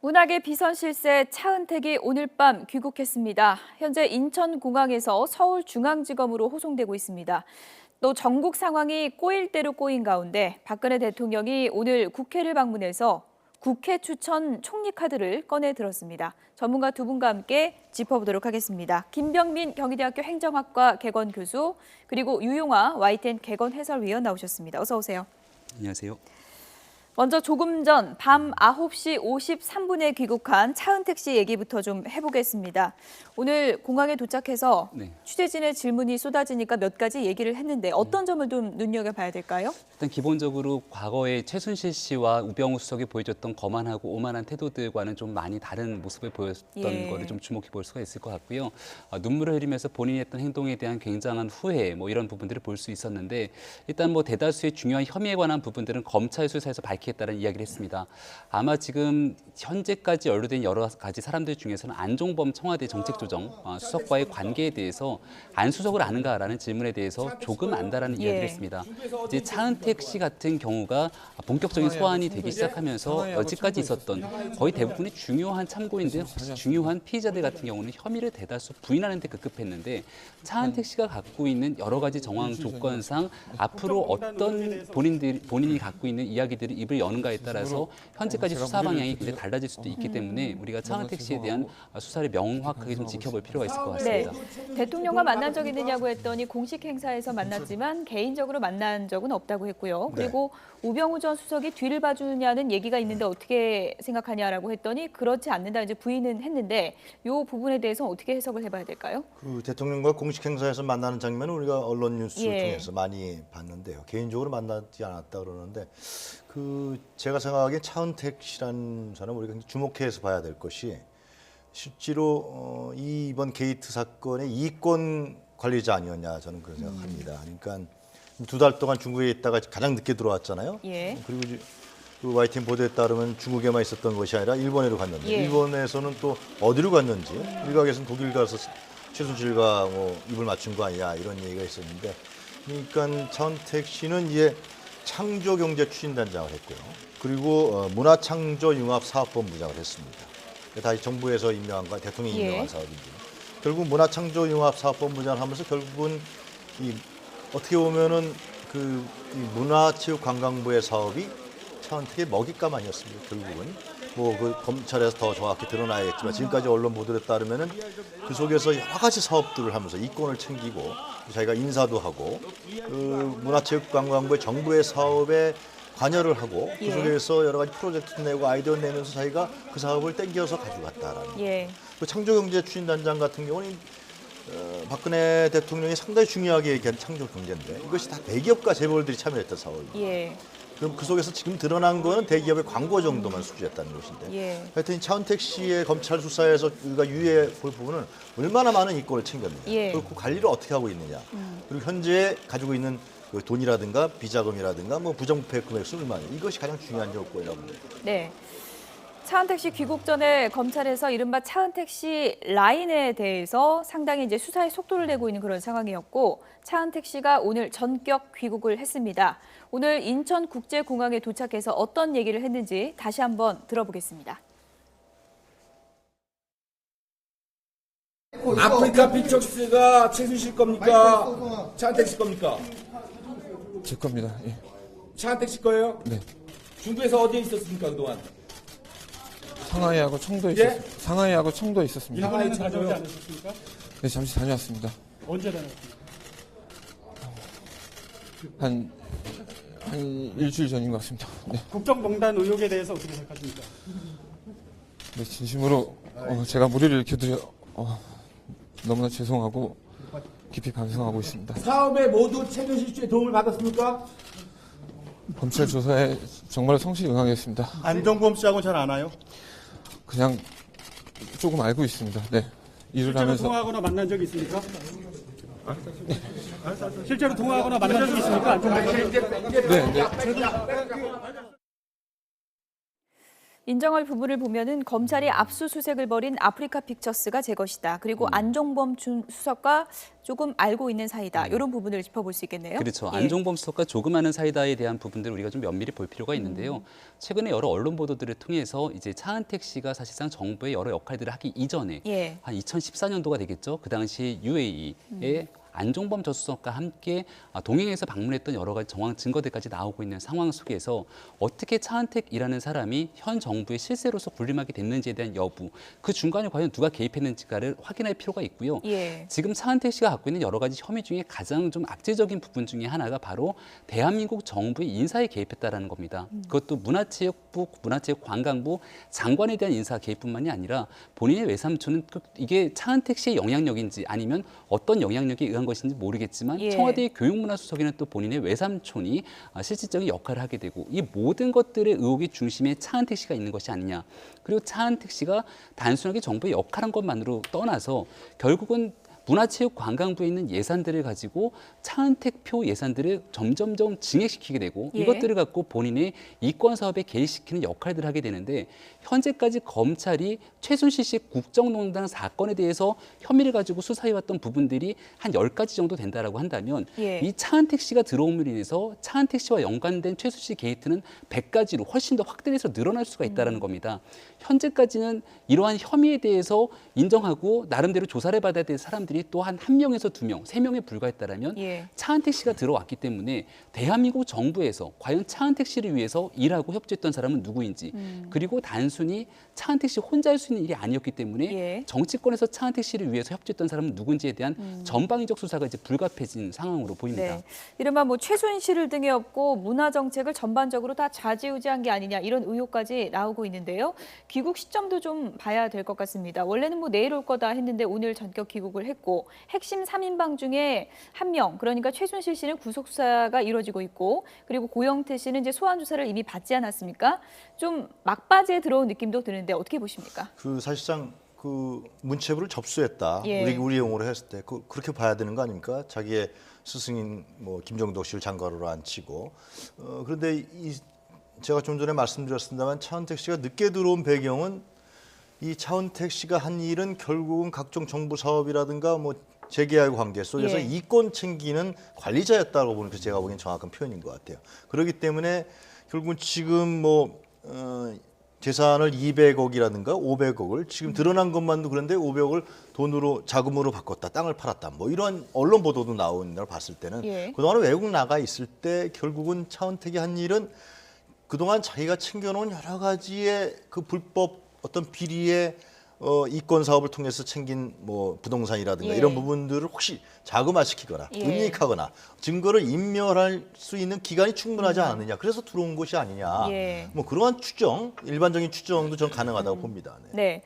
문학의 비선실세 차은택이 오늘 밤 귀국했습니다. 현재 인천공항에서 서울중앙지검으로 호송되고 있습니다. 또 전국 상황이 꼬일 대로 꼬인 가운데 박근혜 대통령이 오늘 국회를 방문해서 국회 추천 총리 카드를 꺼내 들었습니다. 전문가 두 분과 함께 짚어보도록 하겠습니다. 김병민 경희대학교 행정학과 개건 교수, 그리고 유용화 YTN 개건 해설위원 나오셨습니다. 어서 오세요. 안녕하세요. 먼저 조금 전 밤 9시 53분에 귀국한 차은택 씨 얘기부터 좀 해보겠습니다. 오늘 공항에 도착해서 취재진의 질문이 쏟아지니까 몇 가지 얘기를 했는데 어떤 점을 좀 눈여겨봐야 될까요? 일단 기본적으로 과거에 최순실 씨와 우병우 수석이 보여줬던 거만하고 오만한 태도들과는 좀 많이 다른 모습을 보였던 거를 좀 주목해 볼 수가 있을 것 같고요. 눈물을 흘리면서 본인이 했던 행동에 대한 굉장한 후회 이런 부분들을 볼 수 있었는데 일단 대다수의 중요한 혐의에 관한 부분들은 검찰 수사에서 밝히겠다는 이야기를 했습니다. 아마 지금 현재까지 연루된 여러 가지 사람들 중에서는 안종범 청와대 정책조정 수석과의 관계에 대해서 안수석을 아는가라는 질문에 대해서 조금 안다라는 이야기를 했습니다. 이제 차은택 씨 같은 경우가 본격적인 소환이 되기 시작하면서 여지까지 있었던 거의 대부분의 중요한 참고인들, 중요한 피의자들 같은 경우는 혐의를 대다수 부인하는 데 급급했는데 차은택 씨가 갖고 있는 여러 가지 정황 조건상 앞으로 어떤 본인이 갖고 있는 이야기들을 입을 여는가에 따라서 현재까지 수사 방향이 굉장히 달라질 수도 있기 때문에 우리가 차은택 씨에 대한 수사를 명확하게 좀 지켜볼 필요가 있을 것 같습니다. 네. 대통령과 만난 적 있느냐고 했더니 공식 행사에서 만났지만 개인적으로 만난 적은 없다고 했고요. 그리고 우병우 전 수석이 뒤를 봐주냐는 얘기가 있는데 어떻게 생각하냐라고 했더니 그렇지 않는다 이제 부인은 했는데 이 부분에 대해서 어떻게 해석을 해봐야 될까요? 그 대통령과 공식 행사에서 만나는 장면은 우리가 언론 뉴스를 통해서 많이 봤는데요. 개인적으로 만나지 않았다 그러는데 제가 생각하기엔 차은택 씨라는 사람 우리가 주목해서 봐야 될 것이 실제로 이번 게이트 사건의 이권 관리자 아니었냐 저는 그런 생각합니다. 그러니까 2달 동안 중국에 있다가 가장 늦게 들어왔잖아요. 그리고 그 YTN 보도에 따르면 중국에만 있었던 것이 아니라 일본에도 갔는데 일본에서는 또 어디로 갔는지 일각에서는 독일 가서 최순실과 입을 맞춘 거 아니냐 이런 얘기가 있었는데 그러니까 차은택 씨는 이제 창조경제추진단장을 했고요. 그리고 문화창조융합사업본부장을 했습니다. 다 정부에서 임명한 거, 대통령이 임명한 사업인데 결국 문화창조융합사업본부장을 하면서 결국은 어떻게 보면은 이 문화체육관광부의 사업이 차은택의 먹잇감 아니었습니까? 결국은 그 검찰에서 더 정확히 드러나야겠지만 지금까지 언론 보도에 따르면은 그 속에서 여러 가지 사업들을 하면서 이권을 챙기고 자기가 인사도 하고 문화체육관광부의 정부의 사업에 관여를 하고 그 속에서 여러 가지 프로젝트 내고 아이디어 내면서 자기가 그 사업을 땡겨서 가져갔다라는 그 창조경제추진단장 같은 경우는 박근혜 대통령이 상당히 중요하게 얘기한 창조경제인데 이것이 다 대기업과 재벌들이 참여했던 사업입니다. 그럼 그 속에서 지금 드러난 거는 대기업의 광고 정도만 수주했다는 것인데 하여튼 차은택 씨의 검찰 수사에서 우리가 유의해 볼 부분은 얼마나 많은 이권을 챙겼느냐 그리고 그 관리를 어떻게 하고 있느냐 그리고 현재 가지고 있는 그 돈이라든가 비자금이라든가 부정부패 금액 수준만 이것이 가장 중요한 요건이라고 봅니다. 네. 차은택 씨 귀국 전에 검찰에서 이른바 차은택 씨 라인에 대해서 상당히 이제 수사에 속도를 내고 있는 그런 상황이었고 차은택 씨가 오늘 전격 귀국을 했습니다. 오늘 인천국제공항에 도착해서 어떤 얘기를 했는지 다시 한번 들어보겠습니다. 아프리카 피처스가 최순실 겁니까? 차은택 씨 겁니까? 제 겁니다. 예. 차은택 씨 거예요? 네. 중국에서 어디에 있었습니까 그동안? 상하이하고 청도에 있었습니다. 상하이하고 청도에 있었습니다. 상하이 청도에 않으셨습니까? 네, 잠시 다녀왔습니다. 언제 다녔습니까? 한 일주일 전인 것 같습니다. 네. 국정농단 의혹에 대해서 어떻게 생각하십니까? 네, 진심으로 제가 무리를 일으켜드려 너무나 죄송하고 깊이 반성하고 있습니다. 사업에 모두 최순실 씨의 도움을 받았습니까? 검찰 조사에 정말 성실히 응하겠습니다. 안종범 씨하고 잘 아나요? 그냥 조금 알고 있습니다. 네. 일을 실제로 하면서 통화하거나 만난 적이 있습니까? 실제로 통화하거나 만난 적이 있습니까? 안종범 씨? 네. 인정할 부분을 보면은 검찰이 압수수색을 벌인 아프리카 픽처스가 제 것이다. 그리고 안종범 수석과 조금 알고 있는 사이다. 이런 부분을 짚어볼 수 있겠네요. 그렇죠. 예. 안종범 수석과 조그마한 사이다에 대한 부분들을 우리가 좀 면밀히 볼 필요가 있는데요. 최근에 여러 언론 보도들을 통해서 이제 차은택 씨가 사실상 정부의 여러 역할들을 하기 이전에 예. 한 2014년도가 되겠죠. 그 당시 UAE에 안종범 전 수석과 함께 동행해서 방문했던 여러 가지 정황 증거들까지 나오고 있는 상황 속에서 어떻게 차은택이라는 사람이 현 정부의 실세로서 군림하게 됐는지에 대한 여부, 그 중간에 과연 누가 개입했는지를 확인할 필요가 있고요. 예. 지금 차은택 씨가 갖고 있는 여러 가지 혐의 중에 가장 좀 악재적인 부분 중에 하나가 바로 대한민국 정부의 인사에 개입했다라는 겁니다. 그것도 문화체육부, 문화체육관광부 장관에 대한 인사 개입뿐만이 아니라 본인의 외삼촌은 이게 차은택 씨의 영향력인지 아니면 어떤 영향력에 의한 것인지 모르겠지만 예. 청와대 교육문화수석에는 또 본인의 외삼촌이 실질적인 역할을 하게 되고 이 모든 것들의 의혹의 중심에 차은택 씨가 있는 것이 아니냐. 그리고 차은택 씨가 단순하게 정부의 역할한 것만으로 떠나서 결국은 문화체육관광부에 있는 예산들을 가지고 차은택표 예산들을 점점점 증액시키게 되고 예. 이것들을 갖고 본인의 이권 사업에 개입시키는 역할들을 하게 되는데 현재까지 검찰이 최순실 씨 국정농단 사건에 대해서 혐의를 가지고 수사해왔던 부분들이 한 10가지 정도 된다라고 한다면 예. 이 차은택 씨가 들어옴으로 인해서 차은택 씨와 연관된 최순실 게이트는 100가지로 훨씬 더 확대돼서 늘어날 수가 있다는 겁니다. 현재까지는 이러한 혐의에 대해서 인정하고 나름대로 조사를 받아야 될 사람들이 또한 1명에서 2명, 3명에 불과했다라면 예. 차은택 씨가 들어왔기 때문에 대한민국 정부에서 과연 차은택 씨를 위해서 일하고 협조했던 사람은 누구인지 그리고 단순히 차은택 씨 혼자 할 수 있는 일이 아니었기 때문에 예. 정치권에서 차은택 씨를 위해서 협조했던 사람은 누군지에 대한 전방위적 수사가 이제 불가피해진 상황으로 보입니다. 네. 이른바 뭐 최순실을 등에 업고 문화 정책을 전반적으로 다 좌지우지한 게 아니냐 이런 의혹까지 나오고 있는데요. 귀국 시점도 좀 봐야 될 것 같습니다. 원래는 뭐 내일 올 거다 했는데 오늘 전격 귀국을 했고 핵심 3인방 중에 한 명, 그러니까 최순실 씨는 구속 수사가 이루어지고 있고 그리고 고영태 씨는 이제 소환 조사를 이미 받지 않았습니까? 좀 막바지에 들어온 느낌도 드는데 어떻게 보십니까? 그 사실상 그 문체부를 접수했다. 예. 우리 용어로 했을 때 그렇게 봐야 되는 거 아닙니까? 자기의 스승인 뭐 김정덕 씨를 장관으로 앉히고 그런데 제가 좀 전에 말씀드렸습니다만 차은택 씨가 늦게 들어온 배경은 이 차은택 씨가 한 일은 결국은 각종 정부 사업이라든가 뭐 재계와의 관계 속에서 예. 이권 챙기는 관리자였다고 보는 게 제가 보기엔 정확한 표현인 것 같아요. 그렇기 때문에 결국은 지금 뭐 재산을 200억이라든가 500억을 지금 드러난 것만도 그런데 500억을 돈으로 자금으로 바꿨다, 땅을 팔았다, 뭐 이런 언론 보도도 나오는 걸 봤을 때는 예. 그동안 외국 나가 있을 때 결국은 차은택이 한 일은 그동안 자기가 챙겨놓은 여러 가지의 그 불법 어떤 비리의 이권 사업을 통해서 챙긴 뭐 부동산이라든가 예. 이런 부분들을 혹시 자금화시키거나 예. 은닉하거나 증거를 인멸할 수 있는 기간이 충분하지 않느냐. 그래서 들어온 것이 아니냐. 예. 뭐 그러한 추정, 일반적인 추정도 전 가능하다고 봅니다. 네. 네.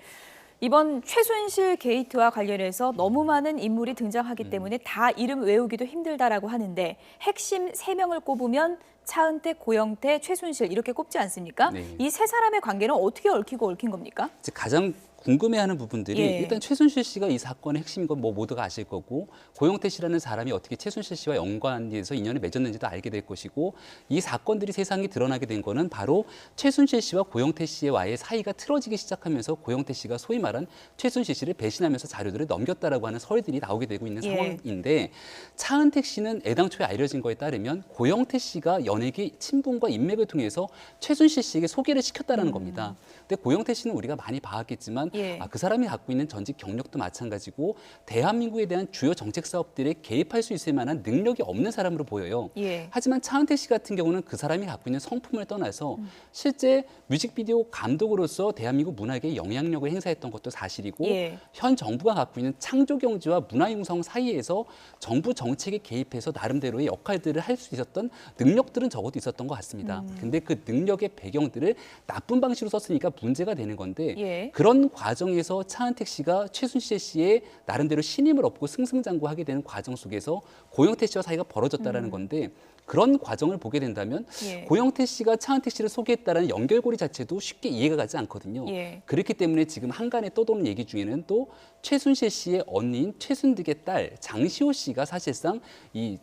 이번 최순실 게이트와 관련해서 너무 많은 인물이 등장하기 때문에 다 이름 외우기도 힘들다라고 하는데 핵심 3명을 꼽으면 차은택, 고영태, 최순실 이렇게 꼽지 않습니까? 네. 이 세 사람의 관계는 어떻게 얽히고 얽힌 겁니까? 이제 가장 궁금해하는 부분들이 예. 일단 최순실 씨가 이 사건의 핵심인 건 뭐 모두가 아실 거고 고영태 씨라는 사람이 어떻게 최순실 씨와 연관돼서 인연을 맺었는지도 알게 될 것이고 이 사건들이 세상에 드러나게 된 거는 바로 최순실 씨와 고영태 씨와의 사이가 틀어지기 시작하면서 고영태 씨가 소위 말한 최순실 씨를 배신하면서 자료들을 넘겼다라고 하는 설들이 나오게 되고 있는 예. 상황인데 차은택 씨는 애당초에 알려진 거에 따르면 고영태 씨가 연예계 친분과 인맥을 통해서 최순실 씨에게 소개를 시켰다는 겁니다. 근데 고영태 씨는 우리가 많이 봐왔겠지만 예. 그 사람이 갖고 있는 전직 경력도 마찬가지고 대한민국에 대한 주요 정책 사업들에 개입할 수 있을 만한 능력이 없는 사람으로 보여요. 예. 하지만 차은택 씨 같은 경우는 그 사람이 갖고 있는 성품을 떠나서 실제 뮤직비디오 감독으로서 대한민국 문화계에 영향력을 행사했던 것도 사실이고 예. 현 정부가 갖고 있는 창조 경제와 문화 융성 사이에서 정부 정책에 개입해서 나름대로의 역할들을 할 수 있었던 능력들은 적어도 있었던 것 같습니다. 근데 그 능력의 배경들을 나쁜 방식으로 썼으니까 문제가 되는 건데 예. 그런 과정에서 차은택 씨가 최순실 씨의 나름대로 신임을 얻고 승승장구하게 되는 과정 속에서 고영태 씨와 사이가 벌어졌다라는 건데 그런 과정을 보게 된다면 예. 고영태 씨가 차은택 씨를 소개했다는 연결고리 자체도 쉽게 이해가 가지 않거든요. 예. 그렇기 때문에 지금 한간에 떠도는 얘기 중에는 또 최순실 씨의 언니인 최순득의 딸 장시호 씨가 사실상 이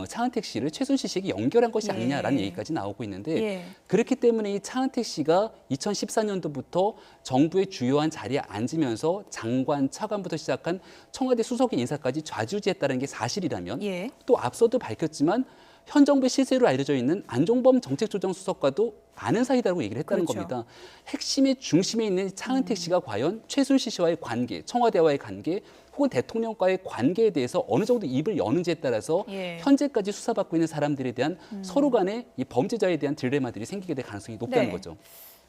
차은택 씨를 최순실 씨에게 연결한 것이 예. 아니냐라는 얘기까지 나오고 있는데 예. 그렇기 때문에 이 차은택 씨가 2014년도부터 정부의 주요한 자리에 앉으면서 장관, 차관부터 시작한 청와대 수석의 인사까지 좌지우지했다는 게 사실이라면 예. 또 앞서도 밝혔지만 현 정부의 실세로 알려져 있는 안종범 정책조정수석과도 아는 사이다라고 얘기를 했다는 그렇죠. 겁니다. 핵심의 중심에 있는 차은택 씨가 과연 최순실 씨와의 관계, 청와대와의 관계, 혹은 대통령과의 관계에 대해서 어느 정도 입을 여는지에 따라서 예. 현재까지 수사받고 있는 사람들에 대한 서로 간의 이 범죄자에 대한 딜레마들이 생기게 될 가능성이 높다는 네. 거죠.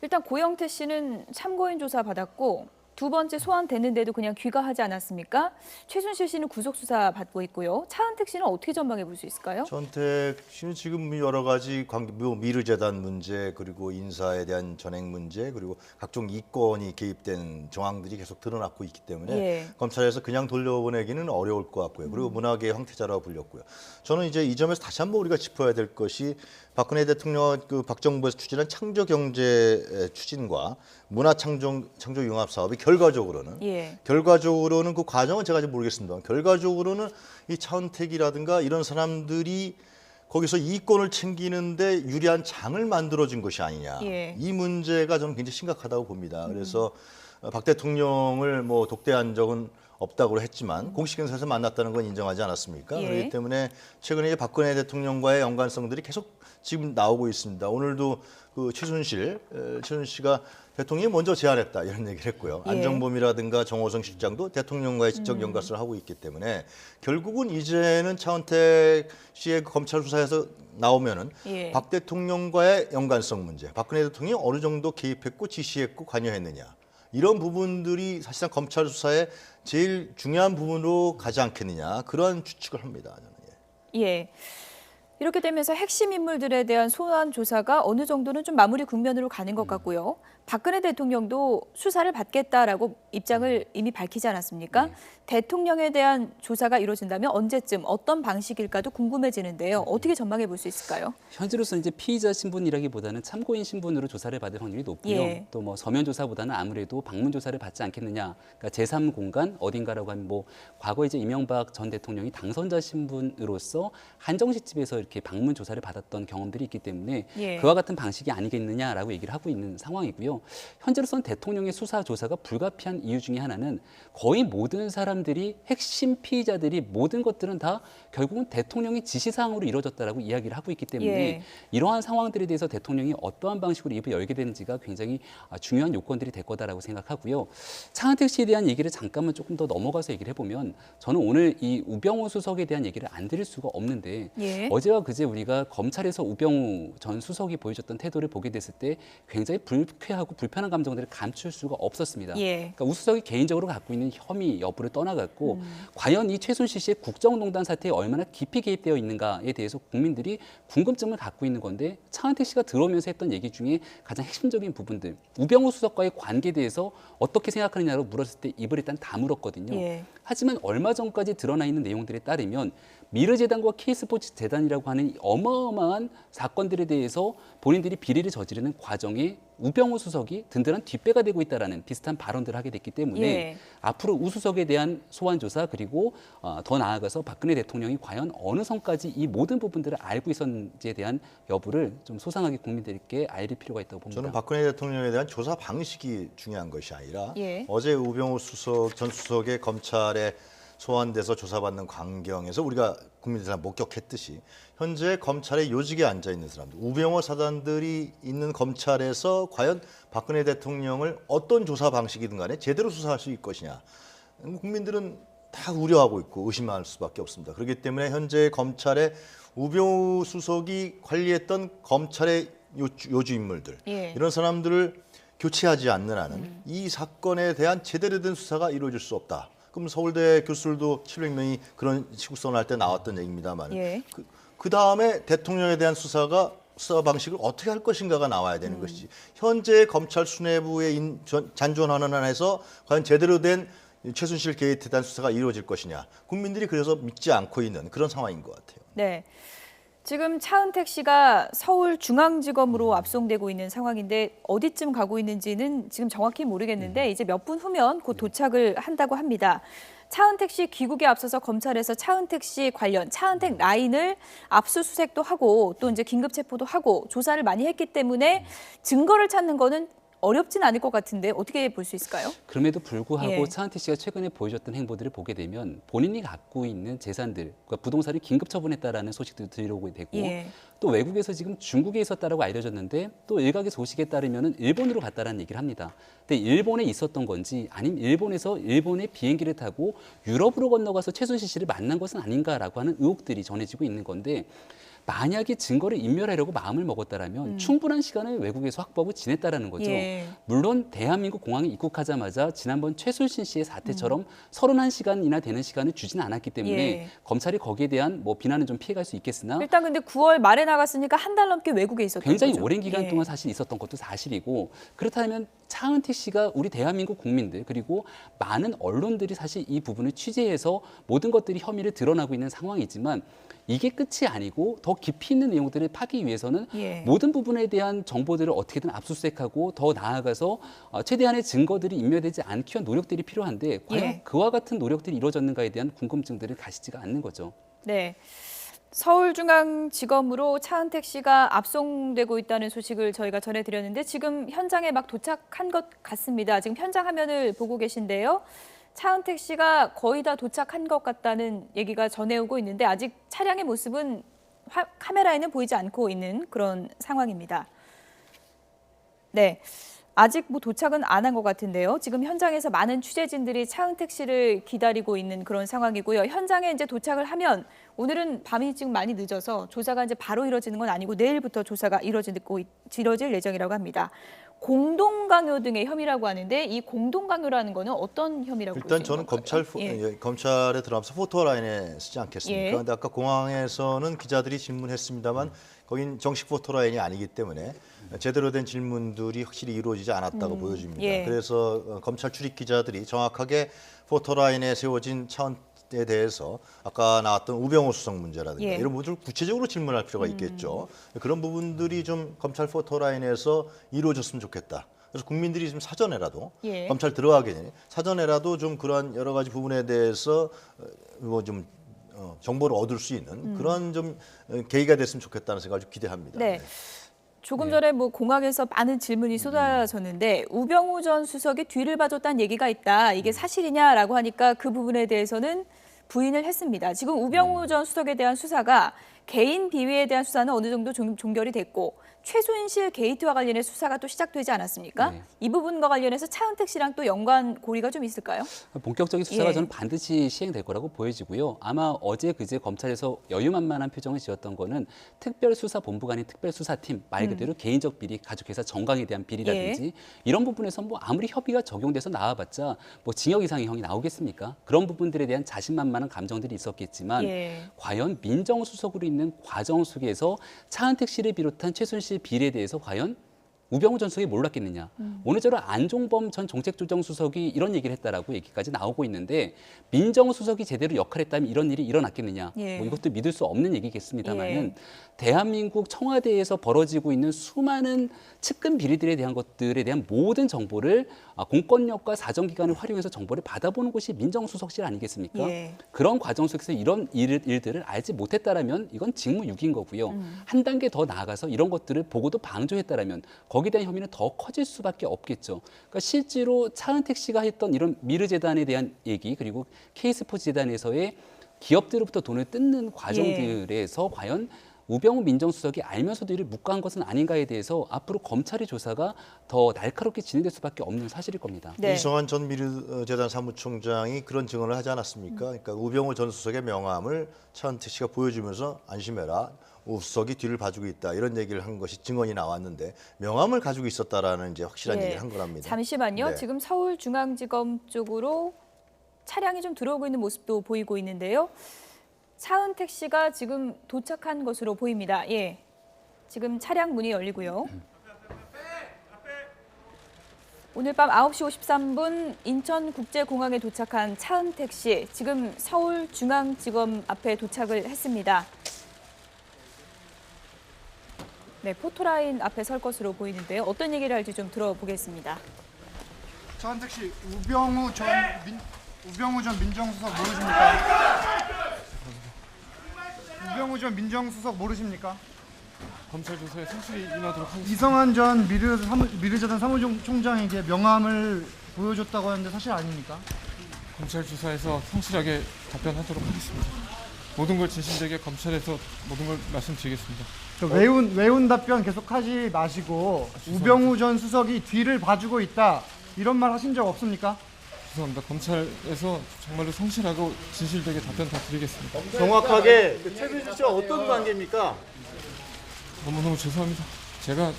일단 고영태 씨는 참고인 조사 받았고 두 번째 소환됐는데도 그냥 귀가하지 않았습니까? 최순실 씨는 구속 수사 받고 있고요. 차은택 씨는 어떻게 전망해 볼 수 있을까요? 전택 씨는 지금 여러 가지 미르재단 문제 그리고 인사에 대한 전행 문제 그리고 각종 이권이 개입된 정황들이 계속 드러나고 있기 때문에 예. 검찰에서 그냥 돌려보내기는 어려울 것 같고요. 그리고 문학의 황태자라고 불렸고요. 저는 이제 이 점에서 다시 한번 우리가 짚어야 될 것이 박근혜 대통령 박 정부에서 추진한 창조경제 추진과 문화창조 융합 사업이 결과적으로는 예. 그 과정은 제가 잘 모르겠습니다. 결과적으로는 이 차은택이라든가 이런 사람들이 거기서 이권을 챙기는데 유리한 장을 만들어준 것이 아니냐. 예. 이 문제가 저는 굉장히 심각하다고 봅니다. 그래서 박 대통령을 뭐 독대한 적은 없다고 했지만 공식 행사에서 만났다는 건 인정하지 않았습니까? 예. 그렇기 때문에 최근에 이제 박근혜 대통령과의 연관성들이 계속 지금 나오고 있습니다. 오늘도 그 최순실 씨가 대통령이 먼저 제안했다 이런 얘기를 했고요. 예. 안정범이라든가 정호성 실장도 대통령과의 직접 연관성을 하고 있기 때문에 결국은 이제는 차은택 씨의 검찰 수사에서 나오면은 예. 박 대통령과의 연관성 문제, 박근혜 대통령이 어느 정도 개입했고 지시했고 관여했느냐 이런 부분들이 사실상 검찰 수사의 제일 중요한 부분으로 가지 않겠느냐 그런 추측을 합니다. 저는. 예. 이렇게 되면서 핵심 인물들에 대한 소환 조사가 어느 정도는 좀 마무리 국면으로 가는 것 같고요. 박근혜 대통령도 수사를 받겠다라고 입장을 이미 밝히지 않았습니까? 대통령에 대한 조사가 이루어진다면 언제쯤 어떤 방식일까도 궁금해지는데요. 어떻게 전망해 볼 수 있을까요? 현재로서 이제 피의자 신분이라기보다는 참고인 신분으로 조사를 받을 확률이 높고요. 예. 또 뭐 서면 조사보다는 아무래도 방문 조사를 받지 않겠느냐. 그러니까 제3공간 어딘가라고 하면 뭐 과거 이제 이명박 전 대통령이 당선자 신분으로서 한정식 집에서 이렇게 방문 조사를 받았던 경험들이 있기 때문에 예. 그와 같은 방식이 아니겠느냐라고 얘기를 하고 있는 상황이고요. 현재로서는 대통령의 수사 조사가 불가피한 이유 중에 하나는 거의 모든 사람들이 핵심 피의자들이 모든 것들은 다 결국은 대통령의 지시사항으로 이루어졌다라고 이야기를 하고 있기 때문에 예. 이러한 상황들에 대해서 대통령이 어떠한 방식으로 입을 열게 되는지가 굉장히 중요한 요건들이 될 거다라고 생각하고요. 차은택 씨에 대한 얘기를 잠깐만 조금 더 넘어가서 얘기를 해보면 저는 오늘 이 우병우 수석에 대한 얘기를 안 드릴 수가 없는데 예. 어제와 그제 우리가 검찰에서 우병우 전 수석이 보여줬던 태도를 보게 됐을 때 굉장히 불쾌하고 불편한 감정들을 감출 수가 없었습니다. 예. 그러니까 우 수석이 개인적으로 갖고 있는 혐의 여부를 떠나갔고 과연 이 최순실 씨의 국정농단 사태에 얼마나 깊이 개입되어 있는가에 대해서 국민들이 궁금증을 갖고 있는 건데 차은택 씨가 들어오면서 했던 얘기 중에 가장 핵심적인 부분들 우병우 수석과의 관계에 대해서 어떻게 생각하느냐고 물었을 때 입을 일단 다물었거든요. 예. 하지만 얼마 전까지 드러나 있는 내용들에 따르면 미르재단과 K스포츠 재단이라고 하는 어마어마한 사건들에 대해서 본인들이 비리를 저지르는 과정에 우병우 수석이 든든한 뒷배가 되고 있다라는 비슷한 발언들을 하게 됐기 때문에 예. 앞으로 우 수석에 대한 소환 조사 그리고 더 나아가서 박근혜 대통령이 과연 어느 선까지 이 모든 부분들을 알고 있었는지에 대한 여부를 좀 소상하게 국민들께 알릴 필요가 있다고 봅니다. 저는 박근혜 대통령에 대한 조사 방식이 중요한 것이 아니라 예. 어제 우병우 전 수석의 검찰에 소환돼서 조사받는 광경에서 우리가 국민들이 목격했듯이 현재 검찰의 요직에 앉아 있는 사람들, 우병우 사단들이 있는 검찰에서 과연 박근혜 대통령을 어떤 조사 방식이든 간에 제대로 수사할 수 있을 것이냐. 국민들은 다 우려하고 있고 의심할 수밖에 없습니다. 그렇기 때문에 현재 검찰의 우병우 수석이 관리했던 검찰의 요주 인물들, 예. 이런 사람들을 교체하지 않는 한은 이 사건에 대한 제대로 된 수사가 이루어질 수 없다. 그럼 서울대 교수들도 700명이 그런 시국선언 할 때 나왔던 얘기입니다만 예. 그 다음에 대통령에 대한 수사 방식을 어떻게 할 것인가가 나와야 되는 것이지. 현재 검찰 수뇌부에 잔존하는 한에서 과연 제대로 된 최순실 게이트에 대한 수사가 이루어질 것이냐. 국민들이 그래서 믿지 않고 있는 그런 상황인 것 같아요. 네. 지금 차은택 씨가 서울중앙지검으로 압송되고 있는 상황인데 어디쯤 가고 있는지는 지금 정확히 모르겠는데 이제 몇 분 후면 곧 도착을 한다고 합니다. 차은택 씨 귀국에 앞서서 검찰에서 차은택 씨 관련 차은택 라인을 압수수색도 하고 또 이제 긴급 체포도 하고 조사를 많이 했기 때문에 증거를 찾는 거는 어렵진 않을 것 같은데 어떻게 볼 수 있을까요? 그럼에도 불구하고 예. 차은택 씨가 최근에 보여줬던 행보들을 보게 되면 본인이 갖고 있는 재산들, 그러니까 부동산을 긴급 처분했다라는 소식도 들어오게 되고 예. 또 외국에서 지금 중국에 있었다라고 알려졌는데 또 일각의 소식에 따르면 일본으로 갔다라는 얘기를 합니다. 근데 일본에 있었던 건지 아니면 일본에서 일본의 비행기를 타고 유럽으로 건너가서 최순실 씨를 만난 것은 아닌가라고 하는 의혹들이 전해지고 있는 건데 만약에 증거를 인멸하려고 마음을 먹었다라면 충분한 시간을 외국에서 확보하고 지냈다라는 거죠. 예. 물론 대한민국 공항에 입국하자마자 지난번 최순실 씨의 사태처럼 31시간이나 되는 시간을 주지는 않았기 때문에 예. 검찰이 거기에 대한 뭐 비난은 좀 피해갈 수 있겠으나 일단 근데 9월 말에 나갔으니까 한 달 넘게 외국에 있었던 굉장히 거죠. 오랜 기간 예. 동안 사실 있었던 것도 사실이고 그렇다면 차은택 씨가 우리 대한민국 국민들 그리고 많은 언론들이 사실 이 부분을 취재해서 모든 것들이 혐의를 드러나고 있는 상황이지만 이게 끝이 아니고 더 깊이 있는 내용들을 파기 위해서는 예. 모든 부분에 대한 정보들을 어떻게든 압수수색하고 더 나아가서 최대한의 증거들이 인멸되지 않기 위한 노력들이 필요한데 과연 예. 그와 같은 노력들이 이루어졌는가에 대한 궁금증들을 가시지가 않는 거죠. 네. 서울중앙지검으로 차은택 씨가 압송되고 있다는 소식을 저희가 전해드렸는데 지금 현장에 막 도착한 것 같습니다. 지금 현장 화면을 보고 계신데요. 차은택 씨가 거의 다 도착한 것 같다는 얘기가 전해오고 있는데 아직 차량의 모습은 카메라에는 보이지 않고 있는 그런 상황입니다. 네. 아직 뭐 도착은 안 한 것 같은데요. 지금 현장에서 많은 취재진들이 차은택 씨를 기다리고 있는 그런 상황이고요. 현장에 이제 도착을 하면 오늘은 밤이 지금 많이 늦어서 조사가 이제 바로 이뤄지는 건 아니고 내일부터 조사가 이뤄질 예정이라고 합니다. 공동강요 등의 혐의라고 하는데 이 공동강요라는 거는 어떤 혐의라고 일단 보시는 저는 건가요? 검찰에 들어가면서 포토라인에 쓰지 않겠습니까? 예. 그런데 아까 공항에서는 기자들이 질문했습니다만 거긴 정식 포토라인이 아니기 때문에 제대로 된 질문들이 확실히 이루어지지 않았다고 보여집니다. 예. 그래서 검찰 출입 기자들이 정확하게 포토라인에 세워진 차원에 대해서 아까 나왔던 우병우 수석 문제라든가 예. 이런 부분을 구체적으로 질문할 필요가 있겠죠. 그런 부분들이 좀 검찰 포토라인에서 이루어졌으면 좋겠다. 그래서 국민들이 좀 사전에라도 예. 검찰 들어가기 전에 사전에라도 좀 그러한 여러 가지 부분에 대해서 뭐 좀 정보를 얻을 수 있는 그런 좀 계기가 됐으면 좋겠다는 생각을 좀 기대합니다. 네. 조금 전에 뭐 공항에서 많은 질문이 쏟아졌는데 우병우 전 수석이 뒤를 봐줬다는 얘기가 있다. 이게 사실이냐라고 하니까 그 부분에 대해서는 부인을 했습니다. 지금 우병우 전 수석에 대한 수사가 개인 비위에 대한 수사는 어느 정도 종결이 됐고 최순실 게이트와 관련해 수사가 또 시작되지 않았습니까? 네. 이 부분과 관련해서 차은택 씨랑 또 연관 고리가 좀 있을까요? 본격적인 수사가 예. 저는 반드시 시행될 거라고 보여지고요. 아마 어제 그제 검찰에서 여유만만한 표정을 지었던 거는 특별수사본부가 아닌 특별수사팀 말 그대로 개인적 비리, 가족회사 정강에 대한 비리라든지 이런 부분에서 뭐 아무리 협의가 적용돼서 나와봤자 뭐 징역 이상의 형이 나오겠습니까? 그런 부분들에 대한 자신만만한 감정들이 있었겠지만 예. 과연 민정수석으로 있는 과정 속에서 차은택 씨를 비롯한 최순실 비리에 대해서 과연 우병우 전 수석이 몰랐겠느냐. 오늘저런 안종범 전 정책조정수석이 이런 얘기를 했다라고 얘기까지 나오고 있는데 민정수석이 제대로 역할했다면 이런 일이 일어났겠느냐. 예. 뭐 이것도 믿을 수 없는 얘기겠습니다만은 예. 대한민국 청와대에서 벌어지고 있는 수많은 측근 비리들에 대한 것들에 대한 모든 정보를 공권력과 사정기관을 활용해서 정보를 받아보는 곳이 민정수석실 아니겠습니까? 예. 그런 과정 속에서 이런 일들을 알지 못했다라면 이건 직무유기인 거고요. 한 단계 더 나아가서 이런 것들을 보고도 방조했다라면 거기에 대한 혐의는 더 커질 수밖에 없겠죠. 그러니까 실제로 차은택 씨가 했던 이런 미르재단에 대한 얘기 그리고 K스포츠재단에서의 기업들로부터 돈을 뜯는 과정들에서 과연 우병우 민정수석이 알면서도 이를 묵과한 것은 아닌가에 대해서 앞으로 검찰의 조사가 더 날카롭게 진행될 수밖에 없는 사실일 겁니다. 네. 이성환 전 미르재단 사무총장이 그런 증언을 하지 않았습니까? 그러니까 우병우 전 수석의 명함을 차은택 씨가 보여주면서 안심해라. 우 수석이 뒤를 봐주고 있다. 이런 얘기를 한 것이 증언이 나왔는데 명함을 가지고 있었다라는 이제 확실한 예. 얘기를 한 거랍니다. 잠시만요. 네. 지금 서울중앙지검 쪽으로 차량이 좀 들어오고 있는 모습도 보이고 있는데요. 차은택 씨가 지금 도착한 것으로 보입니다. 예, 지금 차량 문이 열리고요. 오늘 밤 9시 53분 인천국제공항에 도착한 차은택 씨, 지금 서울중앙지검 앞에 도착을 했습니다. 네, 포토라인 앞에 설 것으로 보이는데요. 어떤 얘기를 할지 좀 들어보겠습니다. 차은택 씨, 우병우 전 민정수석 모르십니까? 우병우 전 민정수석 모르십니까? 검찰 조사에 성실히 임하도록 하겠습니다. 이성한 전 미르재단 사무총장에게 명함을 보여줬다고 하는데 사실 아닙니까? 검찰 조사에서 성실하게 답변하도록 하겠습니다. 모든 걸 진실되게 검찰에서 모든 걸 말씀드리겠습니다. 외운 답변 계속하지 마시고 우병우 전 수석이 뒤를 봐주고 있다 이런 말 하신 적 없습니까? 죄송합니다. 검찰에서 정말로 성실하고 진실되게 답변 다 드리겠습니다. 정확하게 최순실 씨와 어떤 관계입니까? 너무너무 죄송합니다. 제가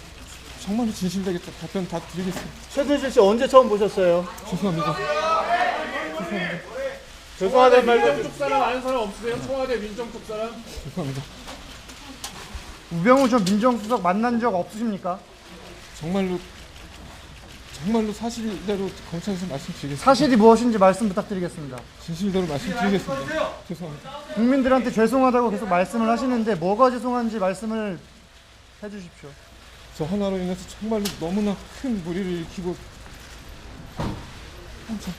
정말로 진실되게 답변 다 드리겠습니다. 최순실 씨 언제 처음 보셨어요? 죄송합니다. 죄송하다는 말도 민정 쪽 사람 아는 사람 없으세요? 청와대 민정 쪽 사람? 죄송합니다. 우병우 전 민정수석 만난 적 없으십니까? 정말로 사실대로 검찰에서 말씀드리겠습니다. 사실이 무엇인지 말씀 부탁드리겠습니다. 진실대로 말씀드리겠습니다. 죄송합니다. 국민들한테 죄송하다고 계속 말씀을 하시는데 뭐가 죄송한지 말씀을 해주십시오. 저 하나로 인해서 정말로 너무나 큰 무리를 일으키고 항상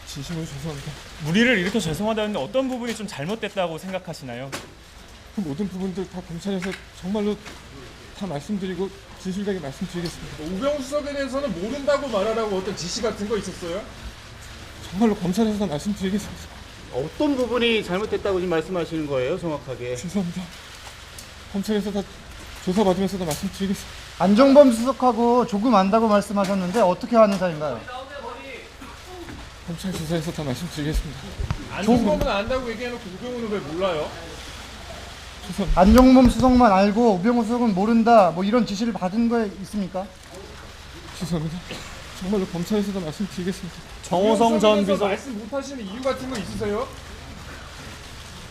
진심으로 죄송합니다. 무리를 일으켜 죄송하다는데 어떤 부분이 좀 잘못됐다고 생각하시나요? 그 모든 부분들 다 검찰에서 정말로 다 말씀드리고 진실되게 말씀드리겠습니다. 우병우 수석에 대해서는 모른다고 말하라고 어떤 지시 같은 거 있었어요? 정말로 검찰에서 다 말씀드리겠습니다. 어떤 부분이 잘못됐다고 지금 말씀하시는 거예요, 정확하게? 죄송합니다. 검찰에서 다 조사받으면서 다 말씀드리겠습니다. 안종범 수석하고 조금 안다고 말씀하셨는데 어떻게 하는 사이인가요? 검찰 조사에서 다 말씀드리겠습니다. 안종범은 안다고 얘기해놓고 우병우는 왜 몰라요? 죄송합니다. 안종범 수석만 알고 우병우 수석은 모른다 뭐 이런 지시를 받은 거 있습니까? 죄송합니다. 정말로 검찰에서 다 말씀드리겠습니다. 정호성 전 비서 말씀 못하시는 이유 같은 거 있으세요?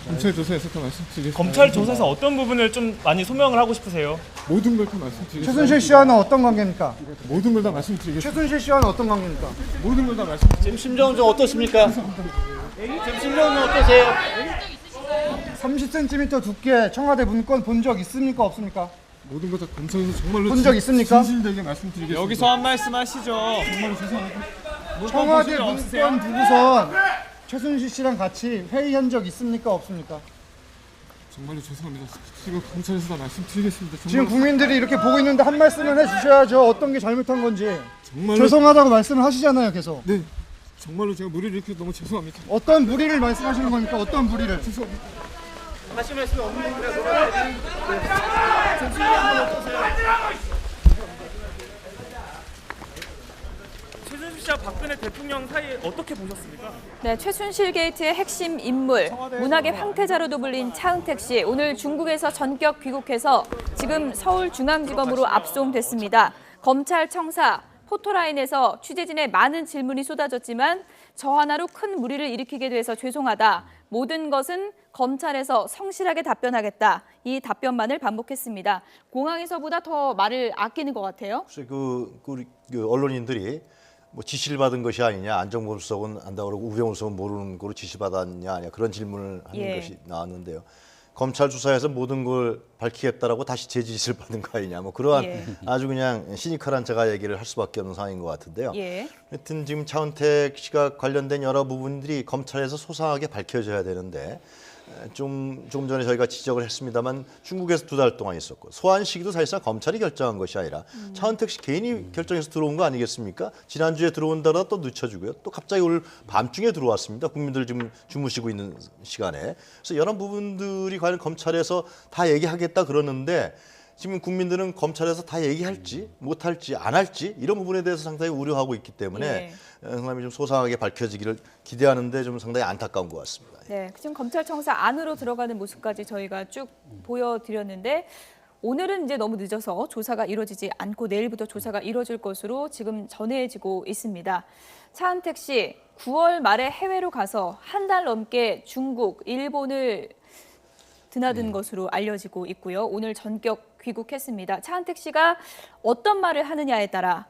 검찰 조사에서 다 말씀드리겠습니다. 검찰 조사에서 어떤 부분을 좀 많이 소명을 하고 싶으세요? 모든 걸 다 말씀드리겠습니다. 최순실 씨와는 어떤 관계입니까? 모든 걸 다 말씀드리겠습니다. 최순실 씨와는 어떤 관계입니까? 모든 걸 다 말씀드리겠습니다. 지금 심정은 좀 어떠십니까? 지금 심정은 어떠세요? 30cm 두께 청와대 문건 본 적 있습니까? 없습니까? 모든 걸 다 검찰에서 정말로 본적 있습니까? 진실되게 말씀드리겠습니다. 여기서 한 말씀 하시죠. 정말로 죄송합니다. 청와대 보신 적 없으세요? 문건 두고선 최순실 씨랑 같이 회의한 적 있습니까? 없습니까? 정말로 죄송합니다. 지금 검찰에서 다 말씀드리겠습니다. 지금 정말로, 국민들이 이렇게 보고 있는데 한 말씀을 해주셔야죠. 어떤 게 잘못한 건지. 정말로 죄송하다고 말씀을 하시잖아요, 계속. 네, 정말로 제가 무리를 일으켜 너무 죄송합니다. 어떤 무리를 말씀하시는 겁니까? 어떤 무리를? 죄송합니다. 하실 말씀이 없는 분이라서 최순실 씨와 박근혜 대통령 사이 어떻게 보셨습니까? 네, 최순실 게이트의 핵심 인물, 문학의 황태자로도 불린 차은택 씨, 오늘 중국에서 전격 귀국해서 지금 서울중앙지검으로 압송됐습니다. 검찰 청사 포토라인에서 취재진의 많은 질문이 쏟아졌지만 저 하나로 큰 무리를 일으키게 돼서 죄송하다. 모든 것은 검찰에서 성실하게 답변하겠다. 이 답변만을 반복했습니다. 공항에서보다 더 말을 아끼는 것 같아요. 혹시 우리 언론인들이 뭐 지시를 받은 것이 아니냐, 안종범 수석은 안다고 그러고 우병우 수석은 모르는 거로 지시받았냐 아니냐 그런 질문을 하는 것이 나왔는데요. 검찰 수사에서 모든 걸 밝히겠다라고 다시 재지시를 받은 거 아니냐, 뭐 그러한 아주 그냥 시니컬한 제가 얘기를 할 수밖에 없는 상황인 것 같은데요. 하여튼 지금 차은택 씨가 관련된 여러 부분들이 검찰에서 소상하게 밝혀져야 되는데 조금 전에 저희가 지적을 했습니다만 중국에서 2달 동안 있었고 소환 시기도 사실상 검찰이 결정한 것이 아니라 차은택 씨 개인이 결정해서 들어온 거 아니겠습니까? 지난주에 들어온다가 또 늦춰주고요. 또 갑자기 오늘 밤중에 들어왔습니다. 국민들 지금 주무시고 있는 시간에. 그래서 여러 부분들이 과연 검찰에서 다 얘기하겠다 그러는데 지금 국민들은 검찰에서 다 얘기할지 못할지 안 할지 이런 부분에 대해서 상당히 우려하고 있기 때문에 상당히 좀 소상하게 밝혀지기를 기대하는데 좀 상당히 안타까운 것 같습니다. 네, 지금 검찰청사 안으로 들어가는 모습까지 저희가 쭉 보여드렸는데 오늘은 이제 너무 늦어서 조사가 이루어지지 않고 내일부터 조사가 이루어질 것으로 지금 전해지고 있습니다. 차은택 씨, 9월 말에 해외로 가서 한 달 넘게 중국, 일본을 드나든 것으로 알려지고 있고요. 오늘 전격 귀국했습니다. 차은택 씨가 어떤 말을 하느냐에 따라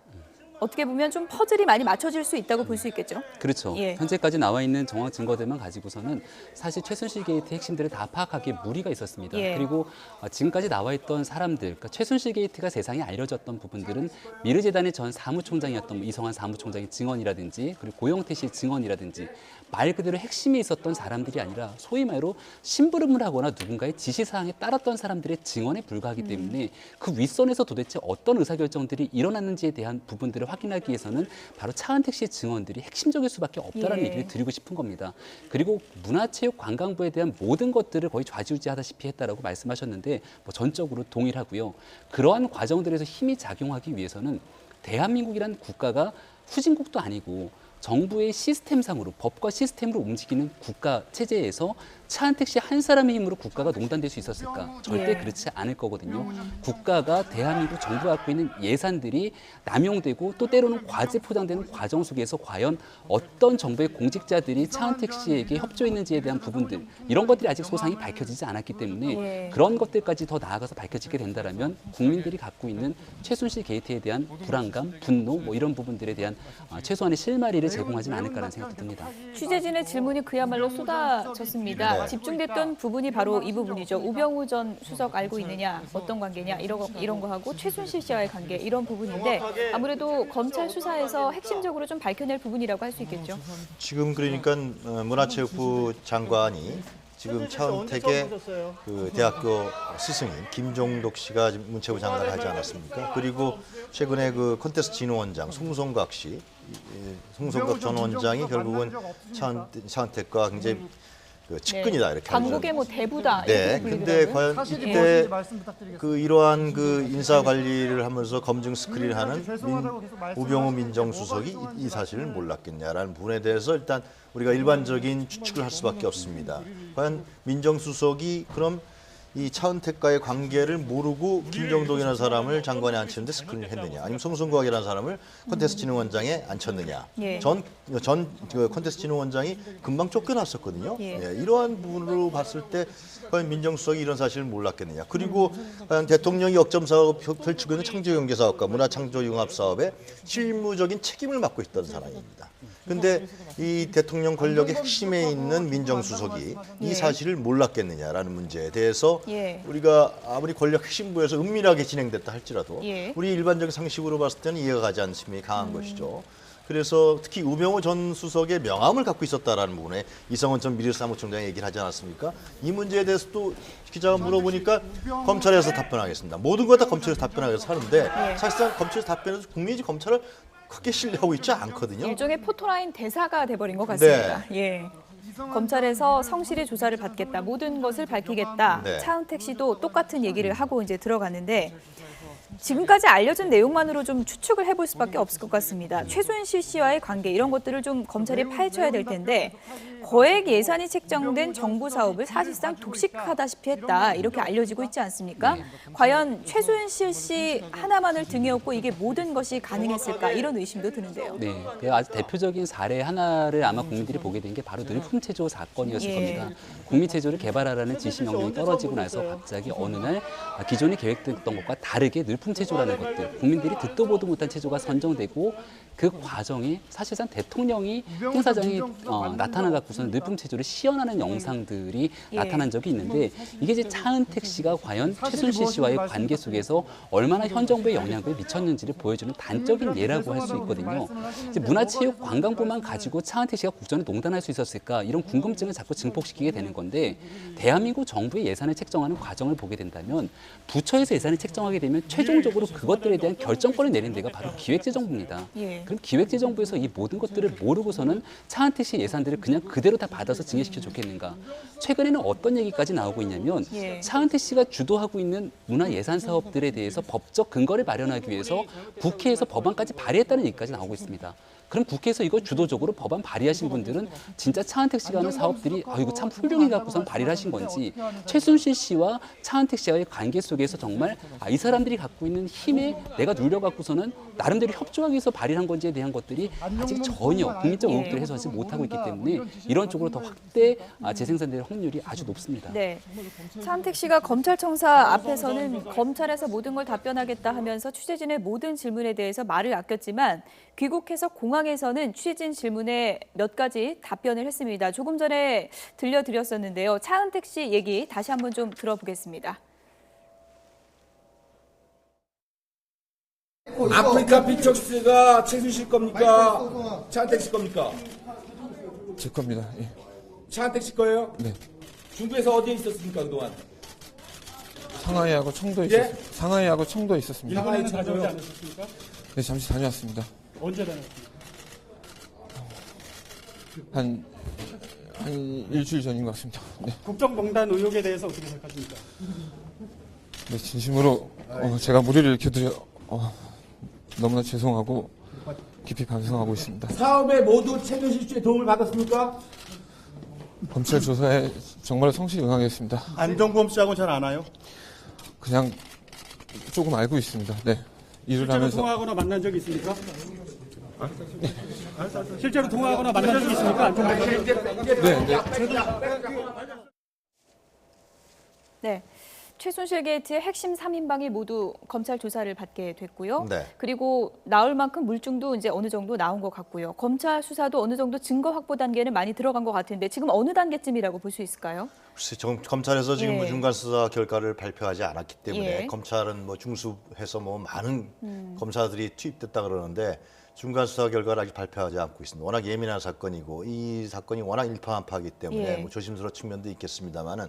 어떻게 보면 좀 퍼즐이 많이 맞춰질 수 있다고 볼 수 있겠죠. 그렇죠. 예. 현재까지 나와 있는 정황 증거들만 가지고서는 사실 최순실 게이트 핵심들을 다 파악하기에 무리가 있었습니다. 예. 그리고 지금까지 나와 있던 사람들, 그러니까 최순실 게이트가 세상에 알려졌던 부분들은 미르재단의 전 사무총장이었던 이성환 사무총장의 증언이라든지 그리고 고영태 씨의 증언이라든지 말 그대로 핵심에 있었던 사람들이 아니라 소위 말로 심부름을 하거나 누군가의 지시사항에 따랐던 사람들의 증언에 불과하기 때문에 그 윗선에서 도대체 어떤 의사결정들이 일어났는지에 대한 부분들을 확인하기 위해서는 바로 차은택 씨의 증언들이 핵심적일 수밖에 없다는 예. 얘기를 드리고 싶은 겁니다. 그리고 문화체육관광부에 대한 모든 것들을 거의 좌지우지하다시피 했다라고 말씀하셨는데 뭐 전적으로 동일하고요. 그러한 과정들에서 힘이 작용하기 위해서는 대한민국이라는 국가가 후진국도 아니고 정부의 시스템상으로 법과 시스템으로 움직이는 국가 체제에서 차은택 씨 한 사람의 힘으로 국가가 농단될 수 있었을까? 절대 예. 그렇지 않을 거거든요. 국가가 대한민국 정부가 갖고 있는 예산들이 남용되고 또 때로는 과제 포장되는 과정 속에서 과연 어떤 정부의 공직자들이 차은택 씨에게 협조했는지에 대한 부분들 이런 것들이 아직 소상히 밝혀지지 않았기 때문에 예. 그런 것들까지 더 나아가서 밝혀지게 된다면 국민들이 갖고 있는 최순실 게이트에 대한 불안감, 분노 뭐 이런 부분들에 대한 최소한의 실마리를 제공하지는 않을까라는 생각도 듭니다. 취재진의 질문이 그야말로 쏟아졌습니다. 네. 집중됐던 부분이 바로 이 부분이죠. 우병우 전 수석 알고 있느냐, 어떤 관계냐 이런 거 하고 최순실 씨와의 관계 이런 부분인데 아무래도 검찰 수사에서 핵심적으로 좀 밝혀낼 부분이라고 할 수 있겠죠. 지금 그러니까 문화체육부 장관이 지금 차은택의 그 대학교 스승인 김종덕 씨가 지금 문체부 장관을 하지 않았습니까? 그리고 최근에 그 콘테스트 진흥원장 송성각 씨, 송성각 전 원장이 결국은 차은택과 굉장히 그 측근이다 이렇게 당국의 뭐 대부다 네, 이렇게 근데 불리더라고요. 과연 사실이 이때 무엇인지 말씀 부탁드리겠습니다. 그 이러한 그 인사 관리를 하면서 검증 스크린을 하는 우병우 민정수석이 이 사실을 몰랐겠냐라는 부분에 대해서 일단 우리가 일반적인 추측을 할 수밖에 없습니다. 과연 민정수석이 그럼 이 차은택과의 관계를 모르고 김정덕이라는 사람을 장관에 앉히는데 스크린을 했느냐, 아니면 송승국이라는 사람을 콘테스트 진흥원장에 앉혔느냐. 예. 전 그 콘테스트 진흥원장이 금방 쫓겨났었거든요. 예. 예, 이러한 부분으로 봤을 때 과연 민정수석이 이런 사실을 몰랐겠느냐. 그리고 과연 대통령이 역점사업 펼치고 있는 창조경제사업과 문화창조융합사업에 실무적인 책임을 맡고 있던 사람입니다. 근데 이 대통령 권력의 핵심에 있는 민정수석이 이 사실을 몰랐겠느냐라는 문제에 대해서 예. 우리가 아무리 권력 핵심부에서 은밀하게 진행됐다 할지라도 예. 우리 일반적인 상식으로 봤을 때는 이해가 가지 않음이 강한 것이죠. 그래서 특히 우병우 전 수석의 명함을 갖고 있었다라는 부분에 이성원 전 미래사무총장이 얘기를 하지 않았습니까? 이 문제에 대해서 또 기자가 물어보니까 검찰에서 답변하겠습니다. 모든 것 다 검찰에서 답변하겠다 하는데 사실상 검찰에서 답변해서 국민이 검찰을 크게 신뢰하고 있지 않거든요. 일종의 포토라인 대사가 돼버린 것 같습니다. 네. 예. 검찰에서 성실히 조사를 받겠다, 모든 것을 밝히겠다. 네. 차은택 씨도 똑같은 얘기를 하고 이제 들어갔는데 지금까지 알려진 내용만으로 좀 추측을 해볼 수밖에 없을 것 같습니다. 최순실 씨와의 관계 이런 것들을 좀 검찰이 파헤쳐야 될 텐데 거액 예산이 책정된 정부 사업을 사실상 독식하다시피 했다 이렇게 알려지고 있지 않습니까? 과연 최순실 씨 하나만을 등에 업고 이게 모든 것이 가능했을까 이런 의심도 드는데요. 네, 그 아주 대표적인 사례 하나를 아마 국민들이 보게 된 게 바로 늘품체조 사건이었을 예. 겁니다. 국민체조를 개발하라는 지시 명령이 떨어지고 나서 갑자기 어느 날 기존에 계획됐던 것과 다르게 늘품체조라는 것들, 국민들이 듣도 보도 못한 체조가 선정되고 그 과정에 사실상 대통령이 행사장에 나타나갖고서는 늘품체조를 시연하는 영상들이 예. 나타난 적이 있는데 이게 이제 차은택 씨가 과연 최순실 씨와의 관계 속에서 얼마나 현 정부에 영향을 미쳤는지를 보여주는 단적인 예라고 할 수 있거든요. 이제 문화체육관광부만 가지고 차은택 씨가 국정에 농단할 수 있었을까 이런 궁금증을 자꾸 증폭시키게 되는 건데 대한민국 정부의 예산을 책정하는 과정을 보게 된다면 부처에서 예산을 책정하게 되면 최종적으로 그것들에 대한 결정권을 내린 데가 바로 기획재정부입니다. 예. 그럼 기획재정부에서 이 모든 것들을 모르고서는 차은택 씨 예산들을 그냥 그대로 다 받아서 증액시켜 줬겠는가? 최근에는 어떤 얘기까지 나오고 있냐면 예. 차은택 씨가 주도하고 있는 문화 예산 사업들에 대해서 법적 근거를 마련하기 위해서 국회에서 법안까지 발의했다는 얘기까지 나오고 있습니다. 그럼 국회에서 이거 주도적으로 법안 발의하신 분들은 진짜 차은택 씨가 하는 사업들이 이거 참 훌륭해 갖고선 발의를 하신 건지 최순실 씨와 차은택 씨와의 관계 속에서 정말 이 사람들이 갖고 있는 힘에 내가 눌려 갖고서는 나름대로 협조하기 위해서 발의를 한 건지에 대한 것들이 아직 전혀 국민적 의혹들을 해소하지 못하고 있기 때문에 이런 쪽으로 더 확대 재생산될 확률이 아주 높습니다. 네. 차은택 씨가 검찰청사 앞에서는 검찰에서 모든 걸 답변하겠다 하면서 취재진의 모든 질문에 대해서 말을 아꼈지만 귀국해서 공항에서는 취재진 질문에 몇 가지 답변을 했습니다. 조금 전에 들려드렸었는데요. 차은택 씨 얘기 다시 한번 좀 들어보겠습니다. 아프리카 피처스가 최순실 겁니까? 차은택 씨 겁니까? 제 겁니다. 예. 차은택 씨 거예요? 네. 중국에서 어디에 있었습니까 그동안? 상하이하고 청도에 예? 있었습니다. 상하이하고 청도에 있었습니다. 일본에는 다녀오지 않으셨습니까? 네, 잠시 다녀왔습니다. 언제 다녔습니까? 한 일주일 전인 것 같습니다. 네, 국정농단 의혹에 대해서 어떻게 생각하십니까? 네 진심으로 제가 무리를 일으켜드려 너무나 죄송하고 깊이 반성하고 있습니다. 사업에 모두 최순실 씨의 도움을 받았습니까? 검찰 조사에 정말 성실히 응하겠습니다. 안종범 씨하고는 잘 아나요? 그냥 조금 알고 있습니다. 네, 일을 실제로 하면서 통화하거나 만난 적이 있습니까? 실제로 통화하거나 만난 적이 있습니까? 안종범 씨? 네. 네. 최순실 게이트의 핵심 3인방이 모두 검찰 조사를 받게 됐고요. 네. 그리고 나올 만큼 물증도 이제 어느 정도 나온 것 같고요. 검찰 수사도 어느 정도 증거 확보 단계는 많이 들어간 것 같은데 지금 어느 단계쯤이라고 볼 수 있을까요? 글쎄, 검찰에서 지금 예. 중간 수사 결과를 발표하지 않았기 때문에 예. 검찰은 뭐 중수해서 뭐 많은 검사들이 투입됐다 그러는데 중간 수사 결과를 아직 발표하지 않고 있습니다. 워낙 예민한 사건이고 이 사건이 워낙 일파만파하기 때문에 예. 뭐 조심스러운 측면도 있겠습니다만은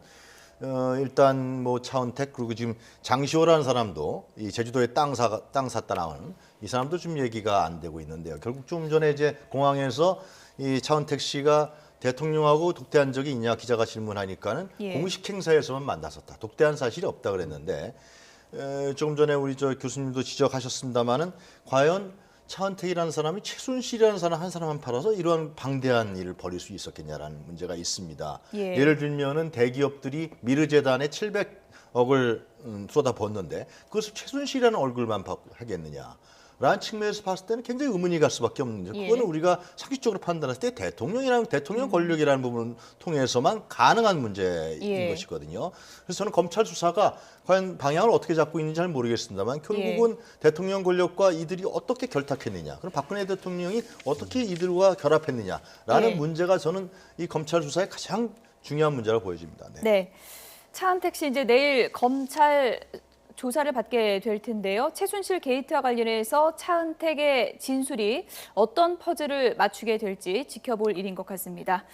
일단 뭐 차은택 그리고 지금 장시호라는 사람도 이 제주도에 땅 샀다 나오는 이 사람도 좀 얘기가 안 되고 있는데요. 결국 좀 전에 이제 공항에서 이 차은택 씨가 대통령하고 독대한 적이 있냐 기자가 질문하니까는 예. 공식 행사에서만 만났었다. 독대한 사실이 없다 그랬는데 조금 전에 우리 저 교수님도 지적하셨습니다마는 과연 차은택이라는 사람이 최순실이라는 사람 한 사람만 팔아서 이러한 방대한 일을 벌일 수 있었겠냐라는 문제가 있습니다. 예. 예를 들면은 대기업들이 미르재단에 700억을 쏟아붓는데 그것을 최순실이라는 얼굴만 하겠느냐. 라는 측면에서 봤을 때는 굉장히 의문이 갈 수밖에 없는데 그거는 예. 우리가 상식적으로 판단했을 때 대통령 권력이라는 부분을 통해서만 가능한 문제인 예. 것이거든요. 그래서 저는 검찰 수사가 과연 방향을 어떻게 잡고 있는지 잘 모르겠습니다만 결국은 대통령 권력과 이들이 어떻게 결탁했느냐, 그럼 박근혜 대통령이 어떻게 이들과 결합했느냐라는 예. 문제가 저는 이 검찰 수사의 가장 중요한 문제라고 보여집니다. 네. 네. 차은택 씨 이제 내일 검찰 조사를 받게 될 텐데요. 최순실 게이트와 관련해서 차은택의 진술이 어떤 퍼즐을 맞추게 될지 지켜볼 일인 것 같습니다.